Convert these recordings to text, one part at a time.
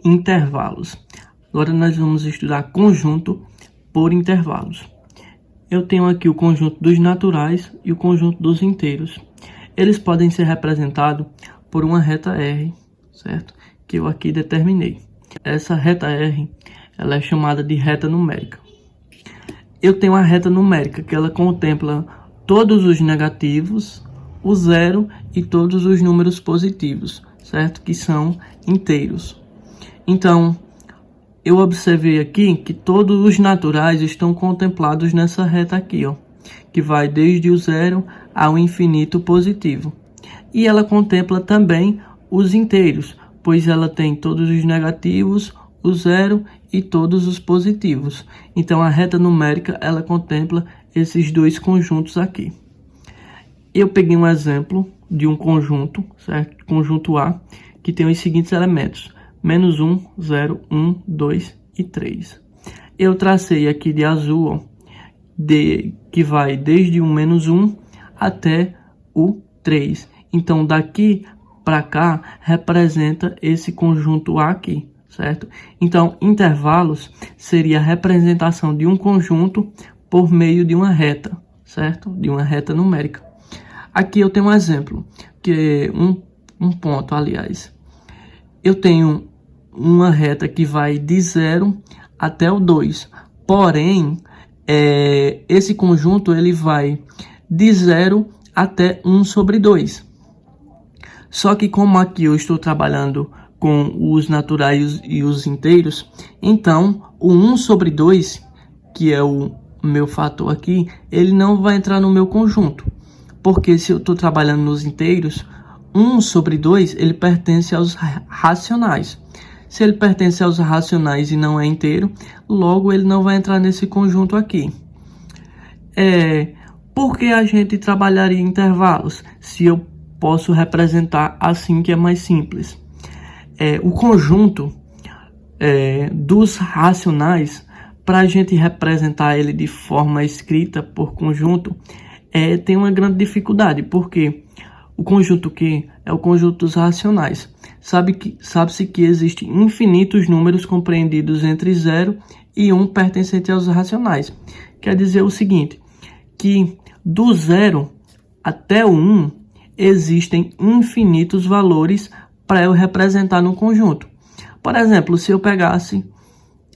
intervalos. Agora nós vamos estudar conjunto por intervalos. Eu tenho aqui o conjunto dos naturais e o conjunto dos inteiros. Eles podem ser representados por uma reta R, certo? Que eu aqui determinei. Essa reta R, ela é chamada de reta numérica. Eu tenho a reta numérica, que ela contempla todos os negativos, o zero e todos os números positivos, certo? Que são inteiros. Então, eu observei aqui que todos os naturais estão contemplados nessa reta aqui, ó, que vai desde o zero ao infinito positivo. E ela contempla também os inteiros, pois ela tem todos os negativos, o zero e todos os positivos. Então, a reta numérica, ela contempla esses dois conjuntos aqui. Eu peguei um exemplo de um conjunto, certo? Conjunto A, que tem os seguintes elementos: menos 1, 0, 1, 2 e 3. Eu tracei aqui de azul, ó, que vai desde o menos 1 até o 3. Então, daqui para cá, representa esse conjunto A aqui, certo? Então, intervalos seria a representação de um conjunto por meio de uma reta, certo? De uma reta numérica. Aqui eu tenho um exemplo, que é um ponto, aliás. Eu tenho uma reta que vai de 0 até o 2. Porém, esse conjunto ele vai de 0 até 1 sobre 2. Só que como aqui eu estou trabalhando com os naturais e os inteiros, então o 1 sobre 2, que é o meu fator aqui, ele não vai entrar no meu conjunto. Porque se eu estou trabalhando nos inteiros, 1 sobre 2, ele pertence aos racionais. Se ele pertence aos racionais e não é inteiro, logo ele não vai entrar nesse conjunto aqui. Por que a gente trabalharia em intervalos, se eu posso representar assim, que é mais simples? O conjunto dos racionais, para a gente representar ele de forma escrita por conjunto, tem uma grande dificuldade, porque o conjunto Q é o conjunto dos racionais. Sabe-se que existem infinitos números compreendidos entre 0 e 1 pertencentes aos racionais. Quer dizer o seguinte, que do 0 até o 1 existem infinitos valores para eu representar no conjunto. Por exemplo, se eu pegasse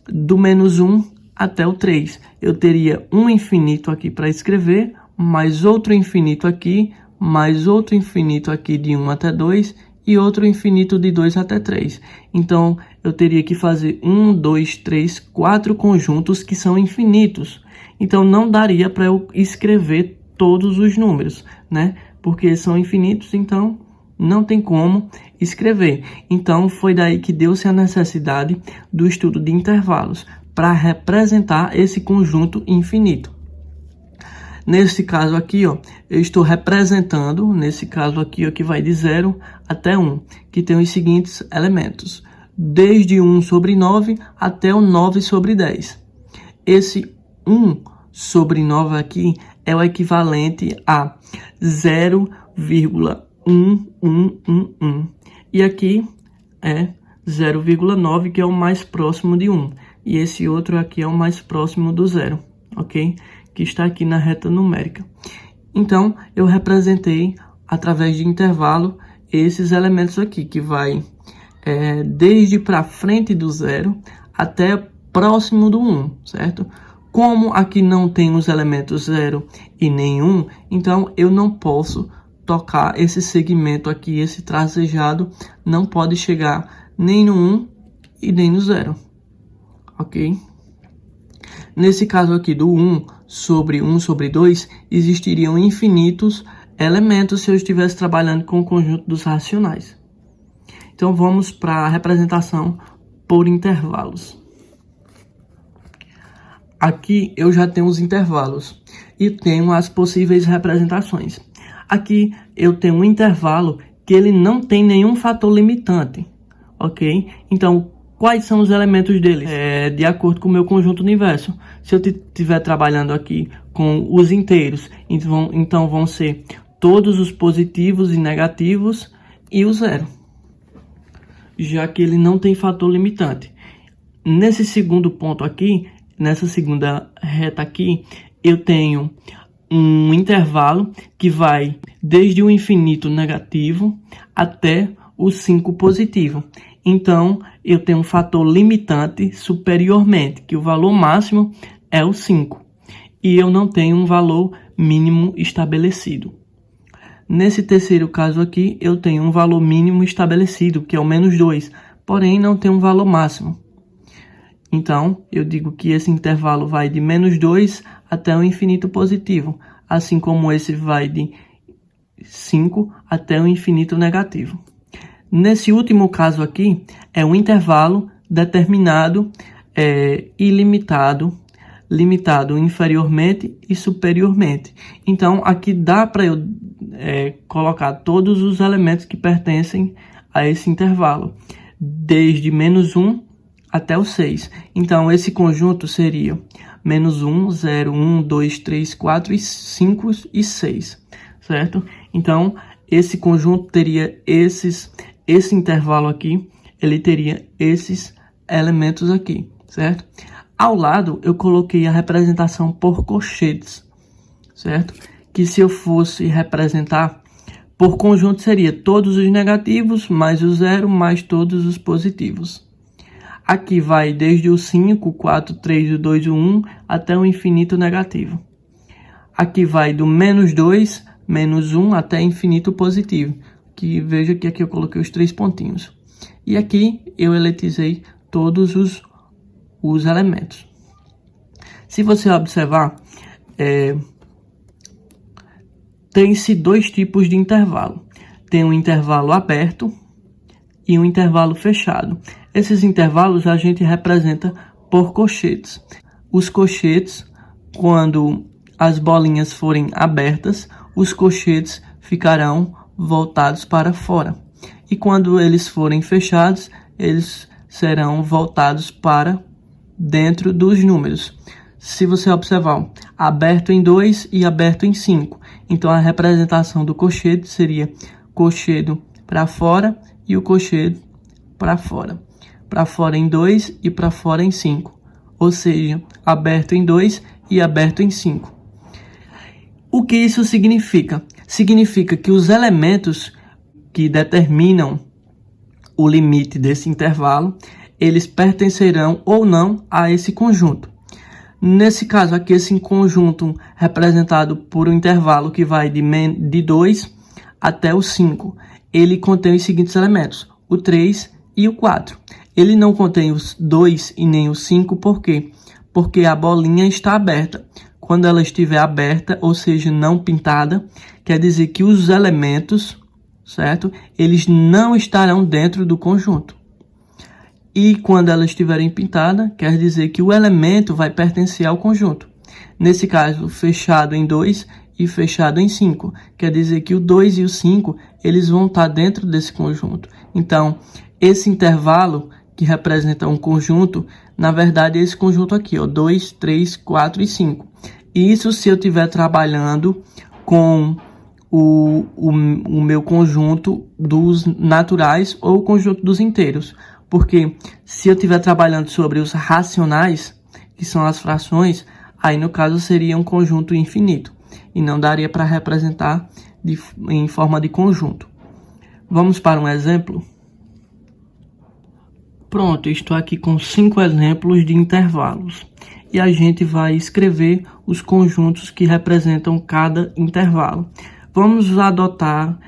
do menos 1 até o 3, eu teria um infinito aqui para escrever, mais outro infinito aqui, mais outro infinito aqui de 1 até 2 e outro infinito de 2 até 3. Então, eu teria que fazer 1, 2, 3, 4 conjuntos que são infinitos. Então, não daria para eu escrever todos os números, né? Porque são infinitos, então não tem como escrever. Então, foi daí que deu-se a necessidade do estudo de intervalos, para representar esse conjunto infinito. Nesse caso aqui, ó, eu estou representando, nesse caso aqui, ó, que vai de 0 até 1, que tem os seguintes elementos: desde 1 sobre 9 até o 9 sobre 10. Esse 1 sobre 9 aqui é o equivalente a 0,1111. E aqui é 0,9, que é o mais próximo de 1. E esse outro aqui é o mais próximo do 0, ok? Que está aqui na reta numérica. Então, eu representei, através de intervalo, esses elementos aqui, que vai desde para frente do 0 até próximo do 1, certo? Como aqui não tem os elementos 0 e nem 1, então eu não posso tocar esse segmento aqui, esse tracejado, não pode chegar nem no 1 e nem no 0, ok? Nesse caso aqui do 1 sobre 2, existiriam infinitos elementos se eu estivesse trabalhando com o conjunto dos racionais. Então, vamos para a representação por intervalos. Aqui eu já tenho os intervalos e tenho as possíveis representações. Aqui eu tenho um intervalo que ele não tem nenhum fator limitante, ok? Então, quais são os elementos deles? De acordo com o meu conjunto universo. Se eu estiver trabalhando aqui com os inteiros, então vão ser todos os positivos e negativos e o zero. já que ele não tem fator limitante. Nesse segundo ponto aqui, nessa segunda reta aqui, eu tenho um intervalo que vai desde o infinito negativo até o 5 positivo. Então, eu tenho um fator limitante superiormente, que o valor máximo é o 5. E eu não tenho um valor mínimo estabelecido. Nesse terceiro caso aqui, eu tenho um valor mínimo estabelecido, que é o menos 2, porém não tem um valor máximo. Então, eu digo que esse intervalo vai de menos 2 até o infinito positivo, assim como esse vai de 5 até o infinito negativo. Nesse último caso aqui, é um intervalo determinado, ilimitado, limitado inferiormente e superiormente. Então, aqui dá para eu colocar todos os elementos que pertencem a esse intervalo, desde menos 1 até o 6. Então, esse conjunto seria menos 1, 0, 1, 2, 3, 4, 5 e 6, certo? Então, esse conjunto teria esse intervalo aqui, ele teria esses elementos aqui, certo? Ao lado, eu coloquei a representação por colchetes, certo? Que se eu fosse representar por conjunto, seria todos os negativos, mais o 0, mais todos os positivos. Aqui vai desde o 5, 4, 3, o 2, o 1, até o infinito negativo. Aqui vai do menos 2, menos 1, até infinito positivo. Que veja que aqui eu coloquei os 3 pontinhos. E aqui eu eletrizei todos os elementos. Se você observar, tem-se 2 tipos de intervalo. Tem um intervalo aberto e um intervalo fechado. Esses intervalos a gente representa por colchetes. Os colchetes, quando as bolinhas forem abertas, os colchetes ficarão voltados para fora. E quando eles forem fechados, eles serão voltados para dentro dos números. Se você observar, aberto em 2 e aberto em 5. Então, a representação do colchete seria colchete para fora e o colchete para fora. Para fora em 2 e para fora em 5. Ou seja, aberto em 2 e aberto em 5. O que isso significa? Significa que os elementos que determinam o limite desse intervalo, eles pertencerão ou não a esse conjunto. Nesse caso aqui, esse conjunto representado por um intervalo que vai de 2 até o 5, ele contém os seguintes elementos, o 3 e o 4. Ele não contém os 2 e nem o 5, por quê? Porque a bolinha está aberta. Quando ela estiver aberta, ou seja, não pintada, quer dizer que os elementos, certo? Eles não estarão dentro do conjunto. E quando ela estiverem pintada, quer dizer que o elemento vai pertencer ao conjunto. Nesse caso, fechado em 2 e fechado em 5. Quer dizer que o 2 e o 5, eles vão estar dentro desse conjunto. Então, esse intervalo que representa um conjunto, na verdade é esse conjunto aqui, ó, 2, 3, 4 e 5. Isso se eu estiver trabalhando com o meu conjunto dos naturais ou o conjunto dos inteiros. Porque se eu estiver trabalhando sobre os racionais, que são as frações, aí no caso seria um conjunto infinito. E não daria para representar em forma de conjunto. Vamos para um exemplo? Pronto, estou aqui com 5 exemplos de intervalos. E a gente vai escrever os conjuntos que representam cada intervalo. Vamos adotar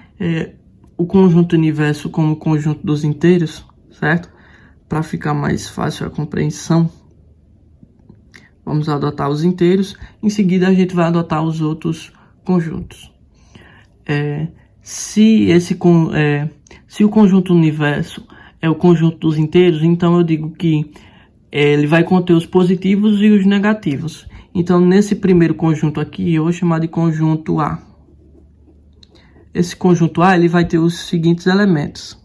o conjunto universo como conjunto dos inteiros, certo? Para ficar mais fácil a compreensão. Vamos adotar os inteiros. Em seguida, a gente vai adotar os outros conjuntos. Se o conjunto universo é o conjunto dos inteiros, então eu digo que ele vai conter os positivos e os negativos. Então, nesse primeiro conjunto aqui, eu vou chamar de conjunto A. Esse conjunto A, ele vai ter os seguintes elementos.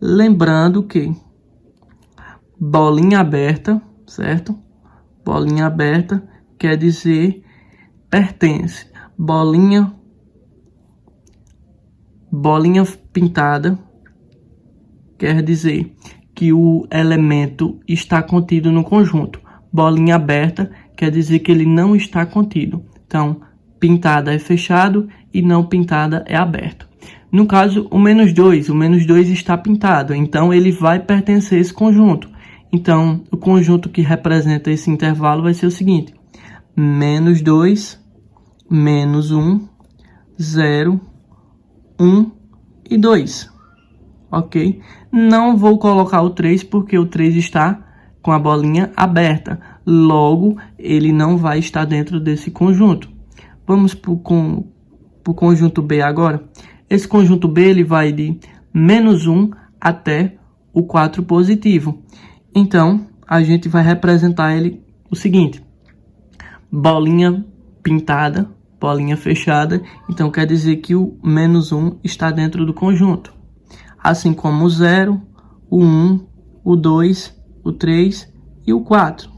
Lembrando que bolinha aberta, certo? Bolinha aberta quer dizer pertence. Bolinha pintada quer dizer que o elemento está contido no conjunto. Bolinha aberta quer dizer que ele não está contido. Então, pintada é fechado e não pintada é aberto. No caso, o -2 está pintado, então ele vai pertencer a esse conjunto. Então, o conjunto que representa esse intervalo vai ser o seguinte: -2, -1, 0, 1 e 2. Ok? Não vou colocar o 3 porque o 3 está com a bolinha aberta. Logo, ele não vai estar dentro desse conjunto. Vamos para o conjunto B agora. Esse conjunto B ele vai de -1 até o 4 positivo. Então, a gente vai representar ele o seguinte: bolinha pintada, bolinha fechada. Então, quer dizer que o -1 está dentro do conjunto. Assim como o 0, o 1, o 2, o 3 e o 4.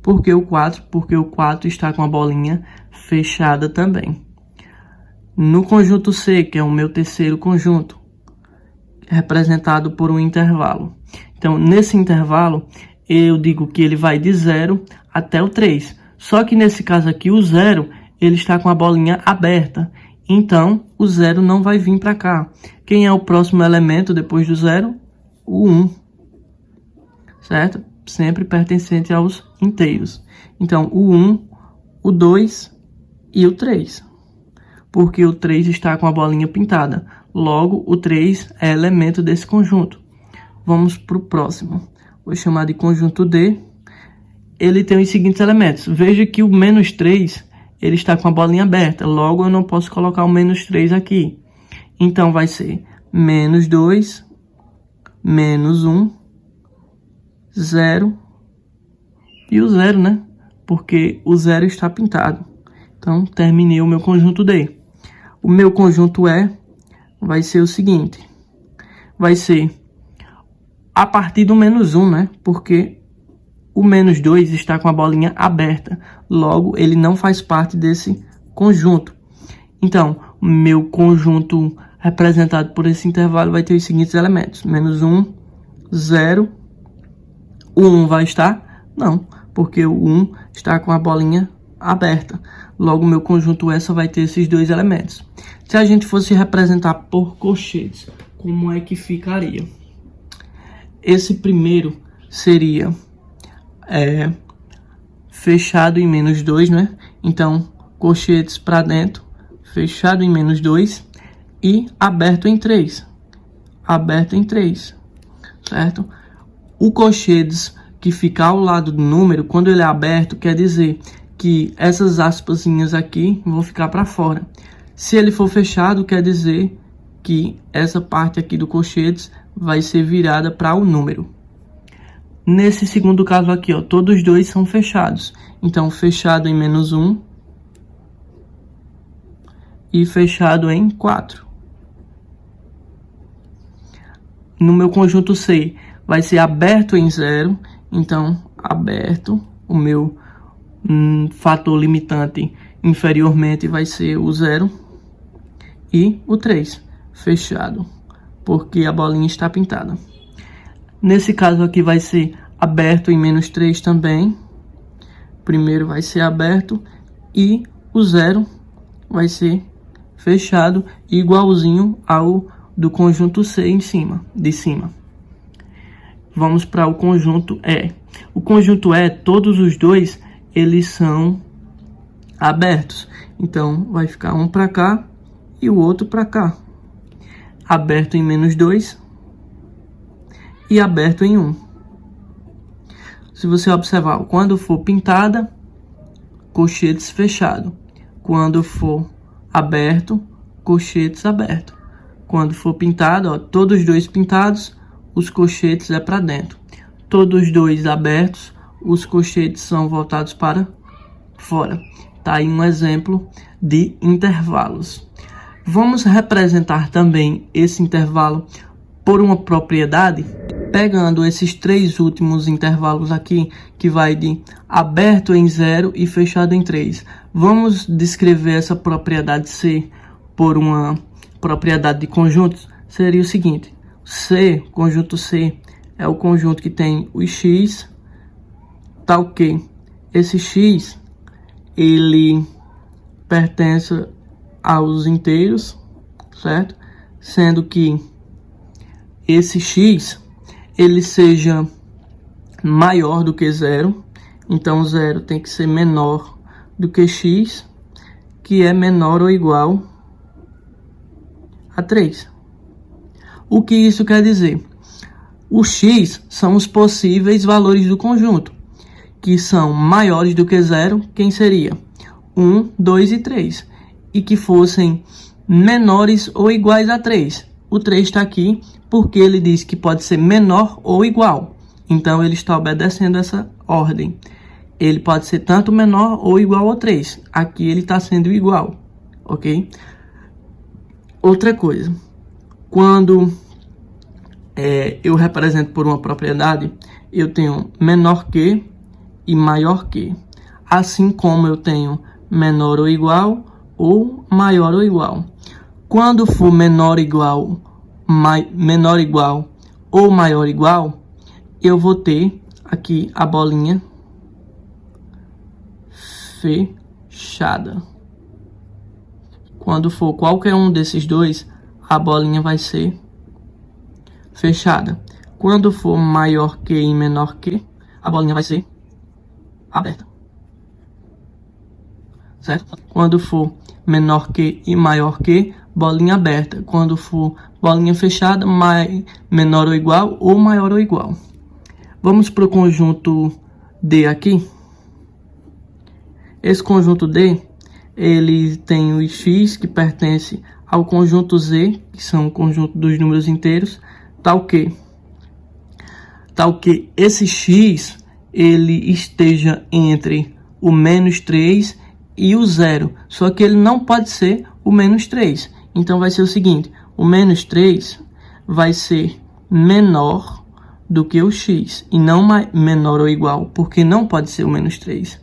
Por que o 4? Porque o 4 está com a bolinha fechada também. No conjunto C, que é o meu terceiro conjunto, representado por um intervalo. Então, nesse intervalo, eu digo que ele vai de 0 até o 3. Só que nesse caso aqui, o 0, ele está com a bolinha aberta. Então, o 0 não vai vir para cá. Quem é o próximo elemento depois do 0? O 1. Certo? Sempre pertencente aos inteiros. Então, o 1, o 2 e o 3. Porque o 3 está com a bolinha pintada. Logo, o 3 é elemento desse conjunto. Vamos para o próximo. Vou chamar de conjunto D. Ele tem os seguintes elementos. Veja que o -3, ele está com a bolinha aberta. Logo, eu não posso colocar o -3 aqui. Então, vai ser -2, -1, 0 e o 0, né? Porque o 0 está pintado. Então, terminei o meu conjunto D. O meu conjunto E vai ser o seguinte. Vai ser a partir do -1, né? Porque o -2 está com a bolinha aberta. Logo, ele não faz parte desse conjunto. Então, o meu conjunto representado por esse intervalo vai ter os seguintes elementos. -1, 0. O 1 vai estar? Não, porque o 1 está com a bolinha aberta. Logo, o meu conjunto E só vai ter esses dois elementos. Se a gente fosse representar por colchetes, como é que ficaria? Esse primeiro seria fechado em -2, né? Então, colchetes para dentro, fechado em -2 e aberto em 3. Aberto em 3, certo? O colchetes que fica ao lado do número, quando ele é aberto, quer dizer que essas aspasinhas aqui vão ficar para fora. Se ele for fechado, quer dizer que essa parte aqui do colchetes vai ser virada para o número. Nesse segundo caso aqui, ó, todos os dois são fechados. Então, fechado em -1 e fechado em 4. No meu conjunto C, vai ser aberto em 0. Então, aberto, o meu fator limitante inferiormente vai ser o 0. E o 3, fechado, porque a bolinha está pintada. Nesse caso aqui vai ser aberto em -3 também. Primeiro vai ser aberto e o 0 vai ser fechado, igualzinho ao do conjunto C de cima. Vamos para o conjunto E. O conjunto E, todos os dois, eles são abertos. Então, vai ficar um para cá e o outro para cá. Aberto em -2 e aberto em 1. Se você observar, quando for pintada, colchetes fechado. Quando for aberto, colchetes aberto. Quando for pintado, ó, todos os dois pintados, os colchetes é para dentro. Todos os dois abertos, os colchetes são voltados para fora. Tá aí um exemplo de intervalos. Vamos representar também esse intervalo por uma propriedade, pegando esses três últimos intervalos aqui, que vai de aberto em 0 e fechado em 3. Vamos descrever essa propriedade C por uma propriedade de conjuntos. Seria o seguinte: C, conjunto C, é o conjunto que tem os x, tal que esse x, ele pertence aos inteiros, certo? Sendo que esse x, ele seja maior do que zero, então zero tem que ser menor do que x, que é menor ou igual a 3. O que isso quer dizer? O x são os possíveis valores do conjunto, que são maiores do que zero, quem seria? 1, 2 e 3. E que fossem menores ou iguais a 3. O 3 está aqui porque ele diz que pode ser menor ou igual. Então, ele está obedecendo essa ordem. Ele pode ser tanto menor ou igual a 3. Aqui ele está sendo igual, ok? Outra coisa. Quando eu represento por uma propriedade, eu tenho menor que e maior que. Assim como eu tenho menor ou igual ou maior ou igual. Quando for menor igual ou maior igual, eu vou ter aqui a bolinha fechada. Quando for qualquer um desses dois, a bolinha vai ser fechada. Quando for maior que e menor que, a bolinha vai ser aberta. Certo? Quando for menor que e maior que, bolinha aberta. Quando for bolinha fechada, menor ou igual ou maior ou igual. Vamos para o conjunto D aqui. Esse conjunto D, ele tem o x que pertence ao conjunto Z, que são o conjunto dos números inteiros, tal que esse x ele esteja entre o menos 3 e o 0. Só que ele não pode ser o menos 3. Então vai ser o seguinte, o menos 3 vai ser menor do que o x, e não menor ou igual, porque não pode ser o menos 3.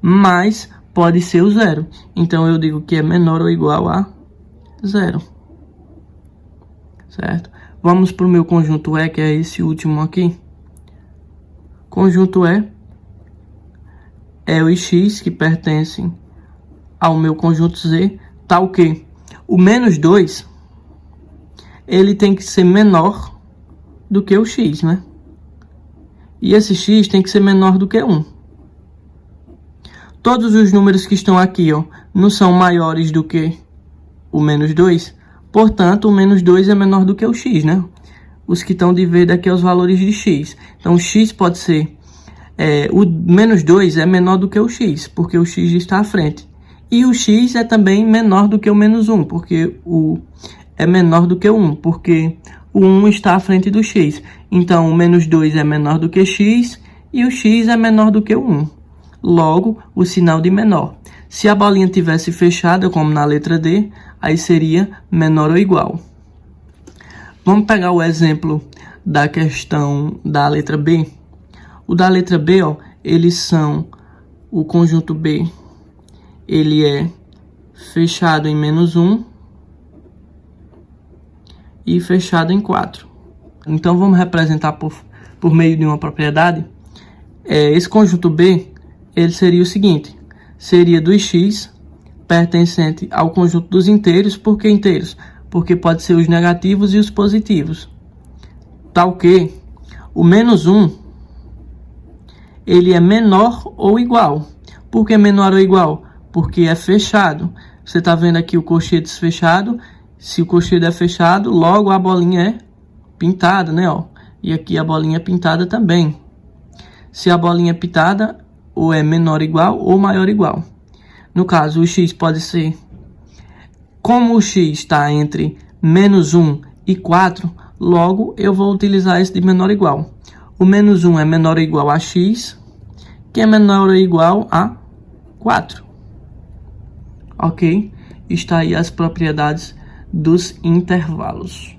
Mas pode ser o 0. Então eu digo que é menor ou igual a 0. Certo? Vamos para o meu conjunto E, que é esse último aqui. Conjunto E é os x que pertencem ao meu conjunto Z, tal que o menos 2, ele tem que ser menor do que o x, né? E esse x tem que ser menor do que 1. Todos os números que estão aqui, ó, não são maiores do que o menos 2. Portanto, o menos 2 é menor do que o x, né? Os que estão de verde aqui é os valores de x. Então, o x pode ser... o menos 2 é menor do que o x, porque o x está à frente. E o x é também menor do que o menos 1, porque é menor do que o 1, porque o 1 está à frente do x. Então, o menos 2 é menor do que x e o x é menor do que o 1. Logo, o sinal de menor. Se a bolinha tivesse fechada, como na letra D, aí seria menor ou igual. Vamos pegar o exemplo da questão da letra B. O da letra B, ó, eles são o conjunto B, ele é fechado em menos 1 e fechado em 4. Então, vamos representar por meio de uma propriedade. Esse conjunto B, ele seria o seguinte, seria dos x pertencente ao conjunto dos inteiros. Por que inteiros? Porque pode ser os negativos e os positivos. Tal que o menos 1, ele é menor ou igual. Por que menor ou igual? Porque é fechado. Você está vendo aqui o colchete fechado. Se o colchete é fechado, logo a bolinha é pintada, né? Ó. E aqui a bolinha é pintada também. Se a bolinha é pintada, ou é menor ou igual ou maior ou igual. No caso, o x pode ser... Como o x está entre menos 1 e 4, logo eu vou utilizar esse de menor ou igual. O menos 1 é menor ou igual a x, que é menor ou igual a 4. Ok? Está aí as propriedades dos intervalos.